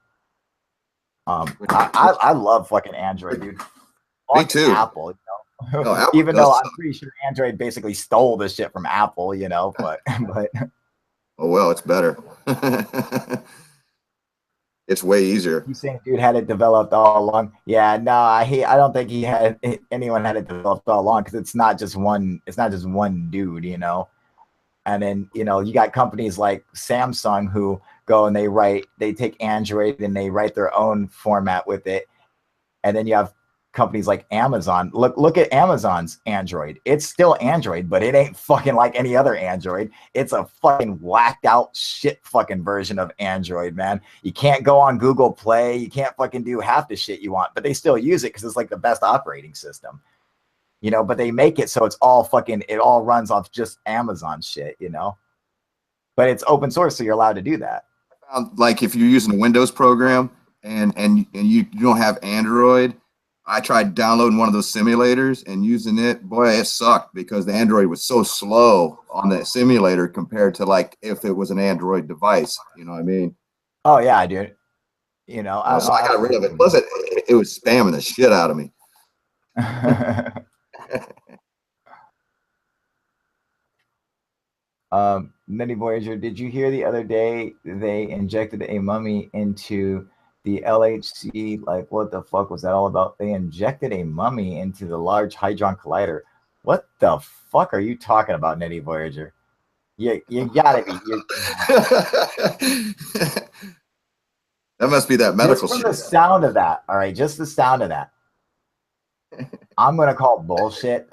I love fucking Android, dude. Me too. Apple, you know? No, Apple even though I'm suck. pretty sure Android basically stole the shit from Apple, you know, but Oh well, it's better. It's way easier. You saying dude had it developed all along? Yeah, no, I don't think anyone had it developed all along, because it's not just one dude, you know. And then, you know, you got companies like Samsung who go and they take Android and they write their own format with it. And then you have companies like Amazon. Look at Amazon's Android. It's still Android, but it ain't fucking like any other Android. It's a fucking whacked out shit fucking version of Android, man. You can't go on Google Play. You can't fucking do half the shit you want, but they still use it because it's like the best operating system, you know. But they make it so it all runs off just Amazon shit, you know. But it's open source, so you're allowed to do that. Like if you're using a Windows program and you don't have Android, I tried downloading one of those simulators and using it. Boy, it sucked because the Android was so slow on the simulator compared to like if it was an Android device. You know what I mean? Oh yeah, dude. You know, so I got rid of it. Plus, it was spamming the shit out of me. Many Voyager, did you hear the other day they injected a mummy into the LHC? Like, what the fuck was that all about? They injected a mummy into the Large Hadron Collider. What the fuck are you talking about, Netty Voyager? You gotta be. That must be that medical just shit. The sound of that, all right? Just the sound of that. I'm gonna call bullshit.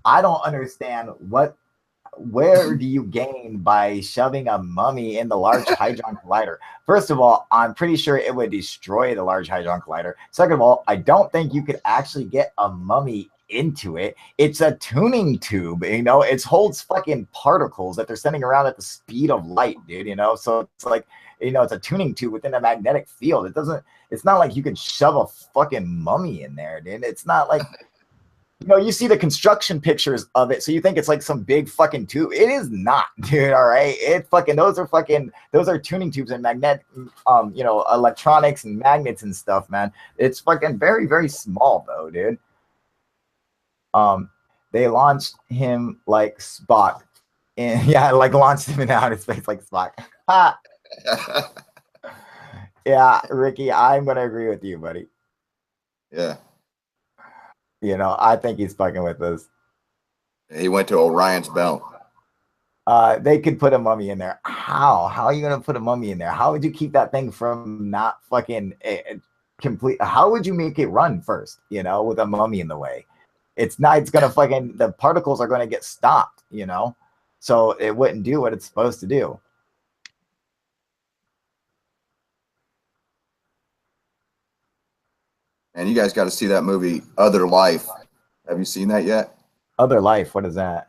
I don't understand where do you gain by shoving a mummy in the Large Hadron Collider? First of all, I'm pretty sure it would destroy the Large Hadron Collider. Second of all, I don't think you could actually get a mummy into it. It's a tuning tube, you know. It holds fucking particles that they're sending around at the speed of light, dude, you know. So it's like, you know, it's a tuning tube within a magnetic field. It's not like you could shove a fucking mummy in there, dude. It's not like, you know, you see the construction pictures of it, so you think it's like some big fucking tube. It is not, dude. All right, those are tuning tubes and magnet, you know, electronics and magnets and stuff, man. It's fucking very, very small though, dude. They launched him like Spock and yeah, like launched him into outer space like Spock. Ha! Yeah, Ricky, I'm gonna agree with you, buddy. Yeah. You know, I think he's fucking with us. He went to Orion's belt. They could put a mummy in there. How? How are you gonna put a mummy in there? How would you keep that thing from not fucking complete? How would you make it run first? You know, with a mummy in the way, it's not. It's gonna fucking the particles are gonna get stopped. You know, so it wouldn't do what it's supposed to do. And you guys got to see that movie, Other Life. Have you seen that yet? Other life. What is that?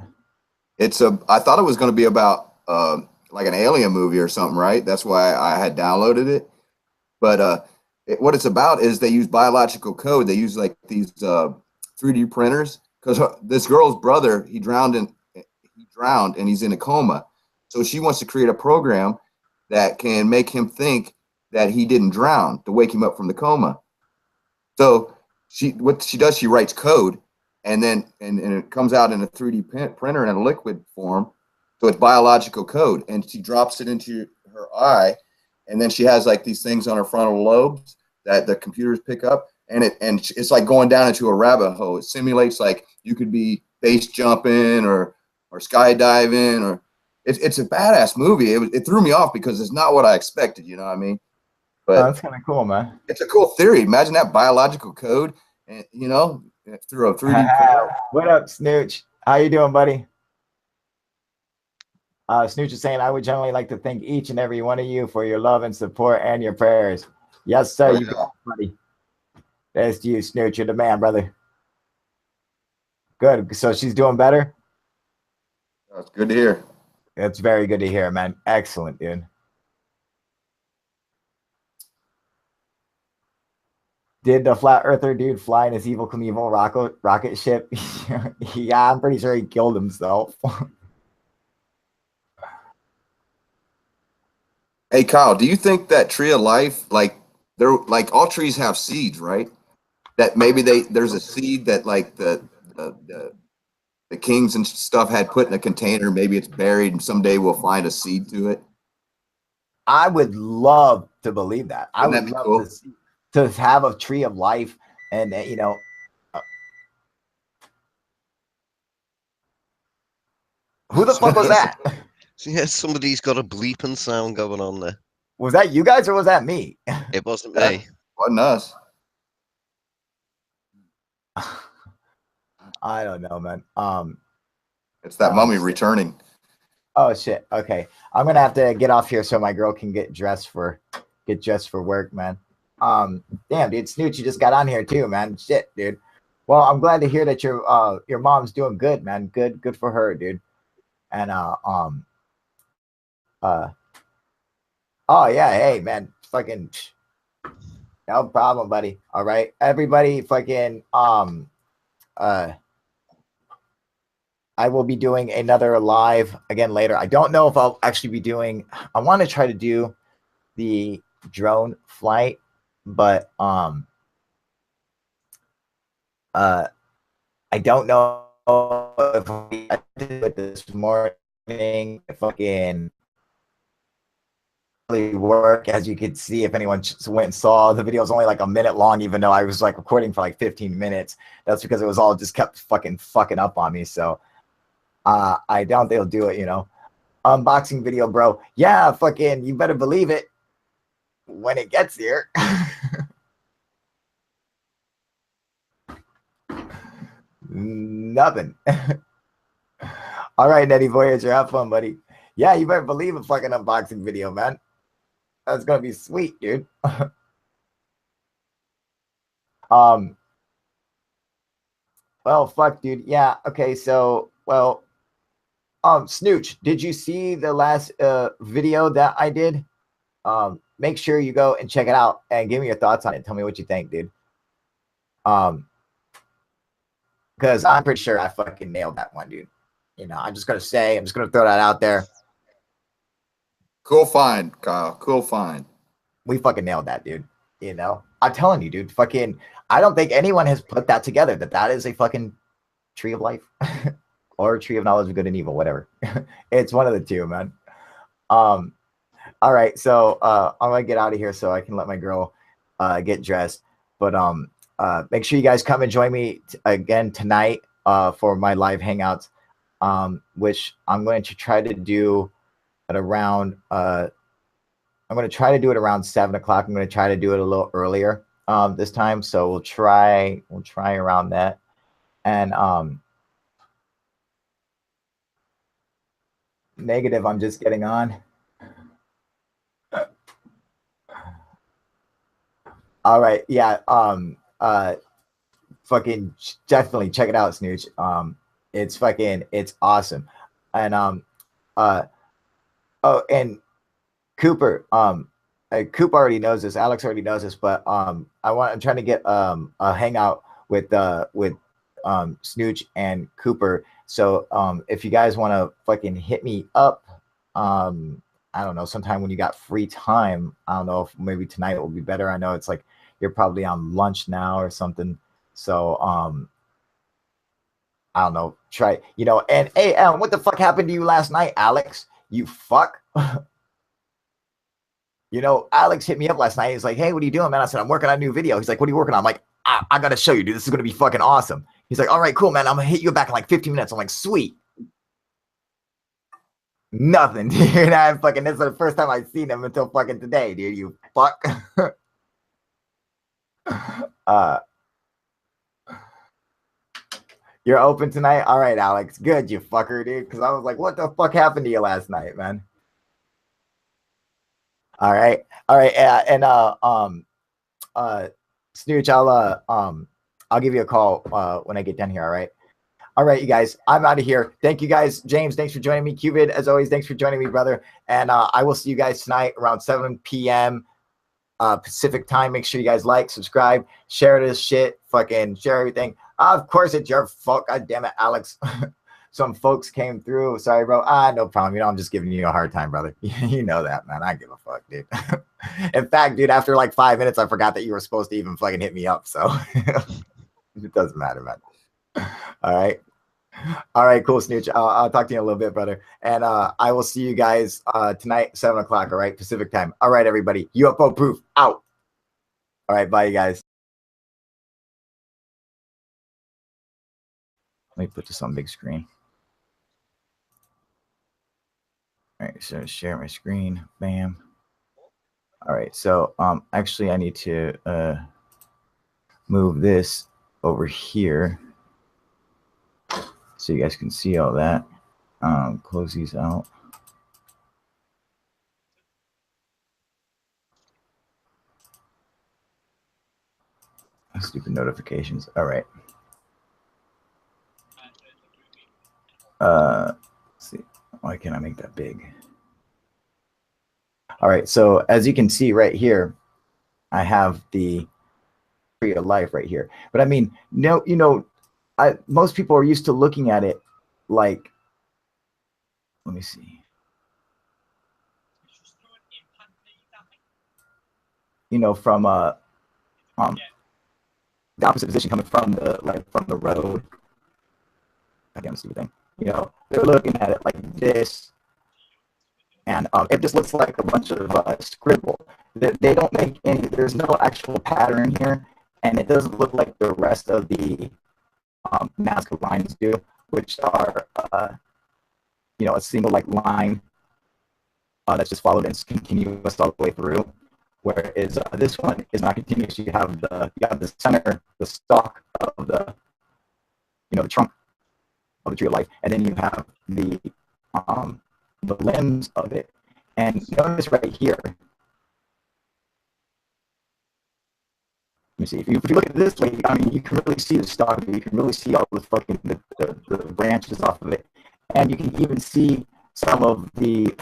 I thought it was going to be about like an alien movie or something, right? That's why I had downloaded it. But what it's about is they use biological code. They use like these 3D printers because this girl's brother, he drowned and he's in a coma. So she wants to create a program that can make him think that he didn't drown to wake him up from the coma. So what she does, she writes code, and then and it comes out in a 3D printer in a liquid form. So it's biological code, and she drops it into her eye, and then she has like these things on her frontal lobes that the computers pick up, and it's like going down into a rabbit hole. It simulates like you could be base jumping or skydiving, or it's a badass movie. It threw me off because it's not what I expected. You know what I mean? But that's kind of cool, man. It's a cool theory. Imagine that biological code, and you know, through a 3D printer. What up, Snooch? How you doing, buddy? Snooch is saying, I would generally like to thank each and every one of you for your love and support and your prayers. Yes, sir. You got it, buddy. That's you, Snooch. You're the man, brother. Good. So she's doing better? That's good to hear. It's very good to hear, man. Excellent, dude. Did the flat earther dude fly in his Evil Knievel rocket ship? Yeah, I'm pretty sure he killed himself. Hey, Kyle, do you think that tree of life, like they're like all trees have seeds, right? That maybe there's a seed that like the kings and stuff had put in a container. Maybe it's buried, and someday we'll find a seed to it. I would love to believe that. I Wouldn't would that be love cool? to have a tree of life, and you know, who the fuck was that? Yeah, somebody's got a bleeping sound going on there. Was that you guys or was that me? It wasn't me. Wasn't us. I don't know, man. It's that mummy returning. Oh shit. Okay, I'm gonna have to get off here so my girl can get dressed for work, man. Damn, dude, Snooch, you just got on here too, man. Shit, dude. Well, I'm glad to hear that your mom's doing good, man. Good for her, dude. And oh yeah, hey man, fucking no problem, buddy. All right, everybody, fucking I will be doing another live again later. I don't know if I'll actually be doing. I want to try to do the drone flight, but I don't know if I did it this morning. Fucking really work, as you could see. If anyone went and saw the video, is only like a minute long, even though I was like recording for like 15 minutes. That's because it was all just kept fucking up on me. So I doubt they'll do it, you know. Unboxing video, bro. Yeah, fucking, you better believe it when it gets here. Nothing. All right, Nettie Voyager, have fun, buddy. Yeah, you better believe a fucking unboxing video, man. That's gonna be sweet, dude. Well, fuck, dude. Yeah, okay, so, well, Snooch, did you see the last video that I did? Make sure you go and check it out and give me your thoughts on it. Tell me what you think, dude. Because I'm pretty sure I fucking nailed that one, dude. You know, I'm just gonna throw that out there. Cool find, Kyle. Cool find. We fucking nailed that, dude. You know, I'm telling you, dude. Fucking, I don't think anyone has put that together. That is a fucking tree of life. or tree of knowledge of good and evil, whatever. It's one of the two, man. All right, so I'm gonna get out of here so I can let my girl get dressed. But make sure you guys come and join me again tonight for my live hangouts, which I'm going to try to do at around. I'm going to try to do it around 7 o'clock. I'm going to try to do it a little earlier this time, so we'll try around that. And negative, I'm just getting on. All right, yeah. Fucking definitely check it out, Snooch. It's awesome. And oh, and Cooper, Coop already knows this. Alex already knows this, but I'm trying to get a hangout with Snooch and Cooper. So if you guys want to fucking hit me up, I don't know, sometime when you got free time. I don't know if maybe tonight will be better. I know it's like you're probably on lunch now or something. So I don't know. Try, and hey, what the fuck happened to you last night, Alex? You fuck. Alex hit me up last night. He's like, hey, what are you doing, man? I said, I'm working on a new video. He's like, what are you working on? I'm like, I got to show you, dude. This is going to be fucking awesome. He's like, all right, cool, man. I'm going to hit you back in like 15 minutes. I'm like, sweet. Nothing, dude. This is the first time I've seen him until fucking today, dude. You fuck. You're open tonight? All right, Alex. Good, you fucker, dude. Because I was like, what the fuck happened to you last night, man? All right. And Snooch, I'll give you a call when I get done here. All right, you guys, I'm out of here. Thank you guys. James, thanks for joining me. Cubid, as always, thanks for joining me, brother. And I will see you guys tonight around 7 p.m. Pacific time. Make sure you guys like, subscribe, share this shit, fucking share everything. Of course it's your fault. God damn it, Alex. Some folks came through. Sorry, bro. No problem. I'm just giving you a hard time, brother. You know that, man. I give a fuck, dude. In fact, dude, after like 5 minutes, I forgot that you were supposed to even fucking hit me up. So it doesn't matter, man. All right, cool, Snooch. I'll talk to you in a little bit, brother. And I will see you guys tonight, 7 o'clock, all right, Pacific time. All right, everybody. UFO proof out. All right, bye, you guys. Let me put this on big screen. All right, so share my screen. Bam. All right, so actually I need to move this over here so you guys can see all that. Close these out. Stupid notifications. All right. Let's see. Why can't I make that big? All right, so as you can see right here, I have the tree of life right here. But I mean, most people are used to looking at it like, let me see. From the opposite position coming from the road. I can't see the thing. They're looking at it like this, and it just looks like a bunch of scribble. They don't make any. There's no actual pattern here, and it doesn't look like the rest of the Nazca lines do, which are a single line that's just followed and it's continuous all the way through. Whereas this one is not continuous. You have the center, the stalk of the the trunk of the tree of life, and then you have the limbs of it. And notice right here. Let me see. If you look at it this way, I mean, you can really see the stalk. You can really see all the fucking the branches off of it, and you can even see some of the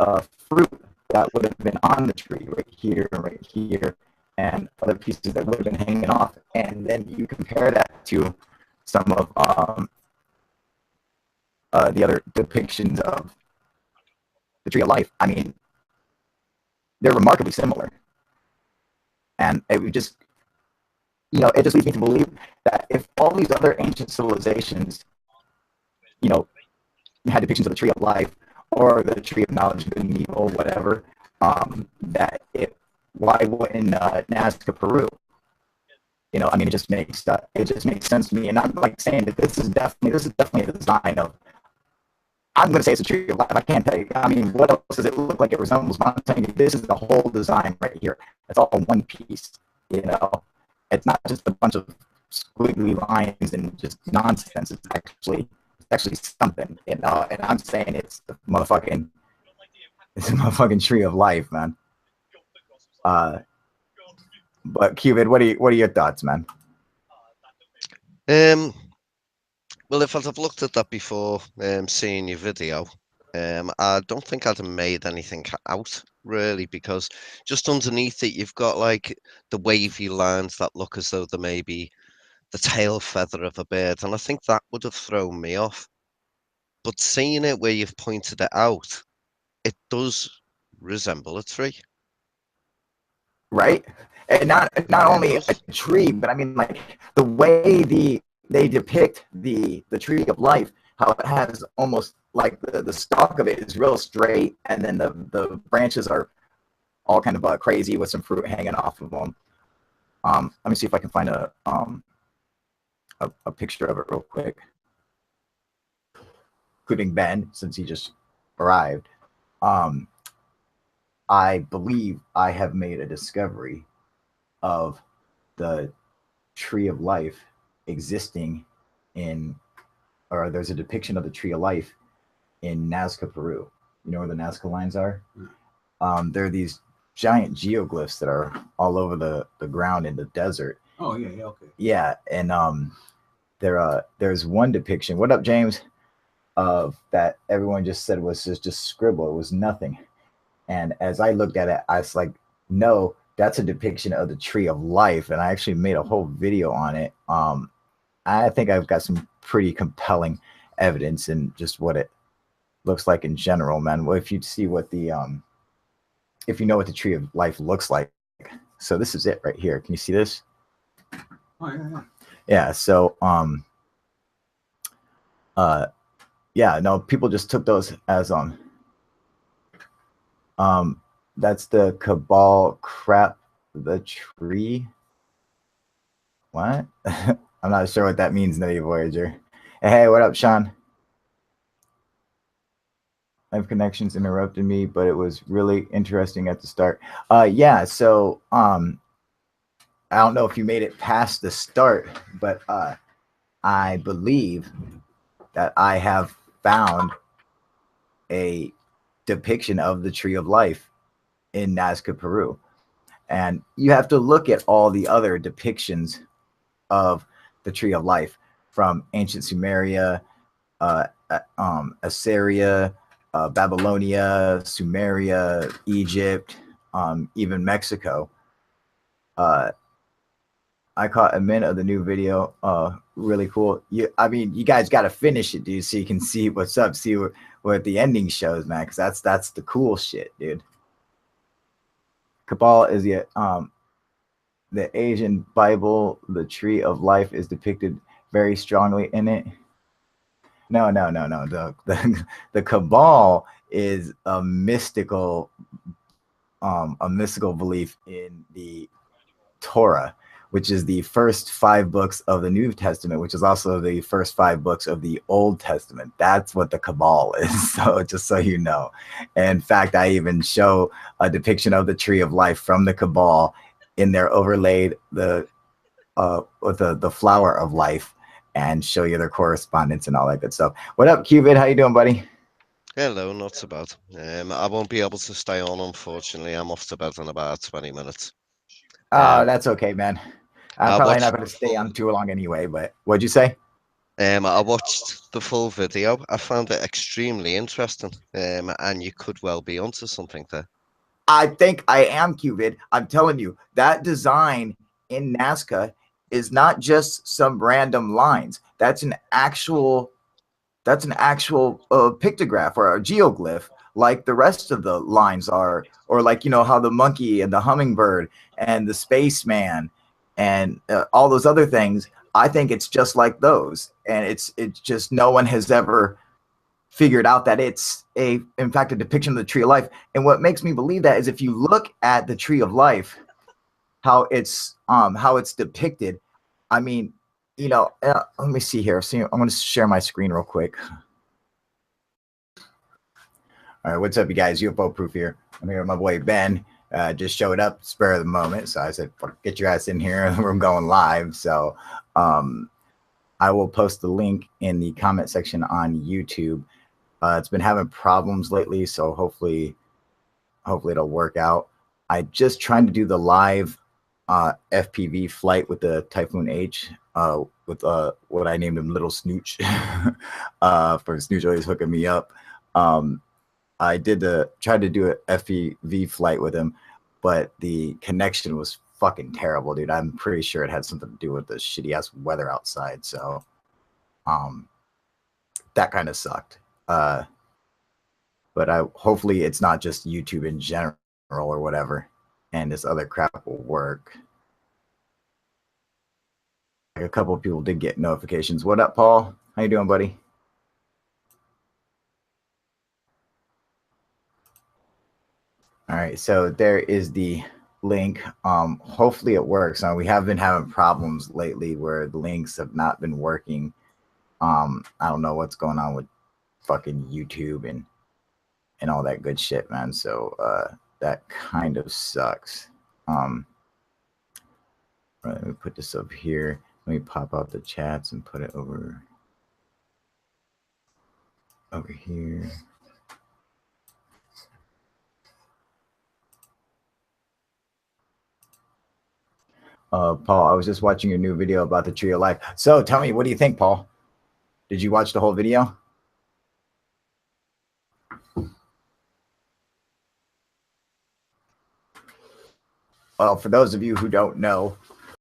fruit that would have been on the tree right here, and other pieces that would have been hanging off. And then you compare that to some of the other depictions of the tree of life. I mean, they're remarkably similar, and it would just, it just leads me to believe that if all these other ancient civilizations, had depictions of the tree of life or the tree of knowledge of good and evil, whatever, why wouldn't Nazca, Peru? You know, I mean, it just makes sense to me. And I'm like saying that this is definitely a design of. I'm going to say it's a tree of life. I can't tell you. I mean, what else does it look like it resembles? But I'm telling you, this is the whole design right here. It's all one piece. You know, it's not just a bunch of squiggly lines and just nonsense. It's actually something. You know, and I'm saying it's a motherfucking tree of life, man. But Cupid, what are your thoughts, man? Well, if I'd have looked at that before seeing your video, I don't think I'd have made anything out really, because just underneath it you've got like the wavy lines that look as though they may be the tail feather of a bird, and I think that would have thrown me off. But seeing it where you've pointed it out, it does resemble a tree. Right? And not Yeah, it only a does. tree, but I mean like the way they depict the tree of life, how it has almost like the stalk of it is real straight, and then the branches are all kind of crazy with some fruit hanging off of them. Let me see if I can find a picture of it real quick, including Ben, since he just arrived. I believe I have made a discovery of the tree of life existing or there's a depiction of the tree of life in Nazca, Peru. You know where the Nazca lines are? There are these giant geoglyphs that are all over the ground in the desert. Oh yeah, okay. Yeah, and there's one depiction. What up, James? Of that everyone just said was just scribble. It was nothing. And as I looked at it, I was like, no, that's a depiction of the tree of life. And I actually made a whole video on it. I think I've got some pretty compelling evidence in just what it looks like in general, man. Well, if you see what if you know what the tree of life looks like. So this is it right here. Can you see this? Oh yeah. Yeah. So, yeah, no, people just took those as, that's the cabal crap, the tree. What? I'm not sure what that means, Native Voyager. Hey, what up, Sean? Live connections interrupted me, but it was really interesting at the start. Yeah, so I don't know if you made it past the start, but I believe that I have found a depiction of the tree of life in Nazca, Peru. And you have to look at all the other depictions of the tree of life from ancient Sumeria, Assyria, Babylonia, Sumeria, Egypt, even Mexico. I caught a minute of the new video. Really cool. I mean, you guys got to finish it, dude, so you can see what's up, see what the ending shows, man, because that's the cool shit, dude. Cabal is the Asian Bible. The tree of life is depicted very strongly in it. No. The Cabal is a mystical belief in the Torah, which is the first 5 books of the New Testament, which is also the first 5 books of the Old Testament. That's what the Cabal is. So just so you know. In fact, I even show a depiction of the tree of life from the Cabal in there, overlaid with the flower of life, and show you their correspondence and all that good stuff. What up, Cupid? How you doing, buddy? Hello, not so bad. I won't be able to stay on, unfortunately. I'm off to bed in about 20 minutes. Oh, that's okay, man. I'm I probably watched not going to stay on too long anyway, but what'd you say? I watched the full video. I found it extremely interesting, and you could well be onto something there. I think I am, Cupid. I'm telling you, that design in Nazca is not just some random lines. That's an actual pictograph or a geoglyph, like the rest of the lines are, or like, you know, how the monkey and the hummingbird and the spaceman and all those other things. I think it's just like those, and it's just no one has ever figured out that it's in fact, a depiction of the tree of life. And what makes me believe that is if you look at the tree of life, how it's depicted. I mean, you know, let me see here. See, I'm going to share my screen real quick. All right, what's up, you guys? UFO Proof here. I'm here with my boy Ben. Just showed up, spur of the moment. So I said, get your ass in here. We're going live. So I will post the link in the comment section on YouTube. It's been having problems lately, so hopefully it'll work out. I just trying to do the live FPV flight with the Typhoon H with what I named him Little Snooch for Snooch always hooking me up. I tried to do an FPV flight with him, but the connection was fucking terrible, dude. I'm pretty sure it had something to do with the shitty ass weather outside. So that kind of sucked. But hopefully it's not just YouTube in general or whatever, and this other crap will work. Like a couple of people did get notifications. What up, Paul? How you doing, buddy? All right, so there is the link. Hopefully it works. We have been having problems lately where the links have not been working. I don't know what's going on with fucking YouTube and all that good shit, man. So that kind of sucks. Let me put this up here. Let me pop out the chats and put it over here. Paul, I was just watching your new video about the tree of life. So tell me, what do you think, Paul? Did you watch the whole video? Well, for those of you who don't know,